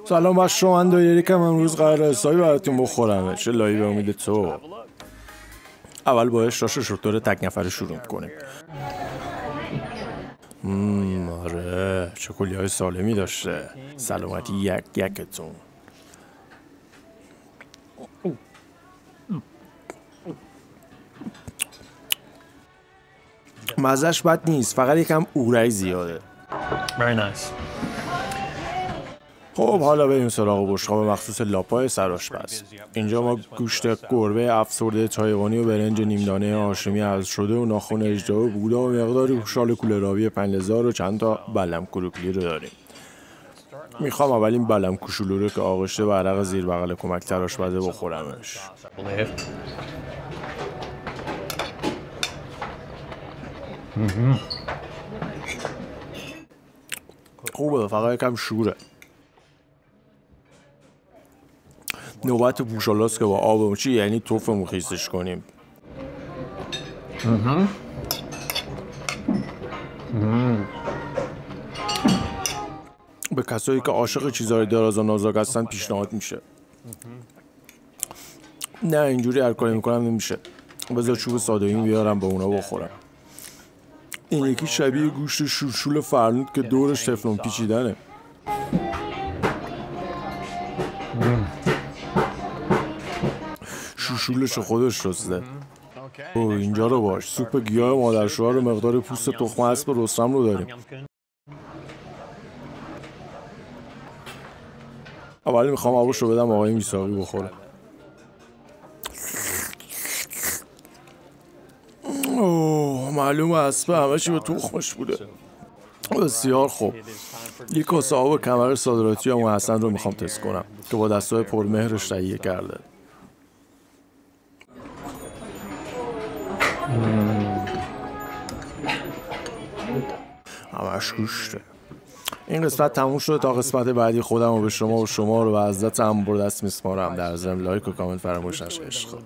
سلام بر شما، من یکم امروز قرار حسابی براتون بخورم. چه لایی به امید تو. اول با اشراش شطور تک نفره شروع کنیم. آره چه کلیه‌های سالمی داشته. سلامتی یکتون. مزهش بد نیست، فقط یکم اورایی زیاده. Very nice. خب حالا بریم سراغ بشقاب مخصوص لاپای سرآشپز. اینجا ما گوشت گربه افسرده تایوانی و برنج نیمدانه هاشمی حذف شده و ناخن اژدها و بودا و مقداری شال کوله‌راوی 5000 و چند تا بلم کروکلی رو داریم. میخوام اول این بلم کوچولو رو که آغشته به عرق زیر بغل کمک تراشپزه بخورمش. خوبه، فقط یکم شوره. نوبت پوشالاست که با آب چی یعنی توفمون خیسش کنیم. به کسایی که عاشق چیزهای دراز و نازک هستن پیشنهاد میشه. نه اینجوری هر کاری میکنم نمیشه. بذار چوب ساده‌ای بیارم به اونا بخورم. این یکی شبیه گوشت شورشول فرنود که دورش تفلون پیچیدنه. شورشولش خودش رسته. اینجا رو باش. سوپ گیاه مادرشوهر و مقدار پوست تخم اسب رستم رو داریم. اول میخوام آبش رو بدم آقای میساقی بخوره. معلومه اسب همه چی به تخمش بوده. بسیار خوب. یک کاسه آب کمر صادراتی همون حسن رو میخوام تست کنم که با دستای پرمهرش تهیه کرده. همش گوشته. این قسمت تموم شده. تا قسمت بعدی خودم و به شما و شما رو به عزت هم بر دست میسپارم. در ضمن لایک و کامنت فراموش نشه. عشق.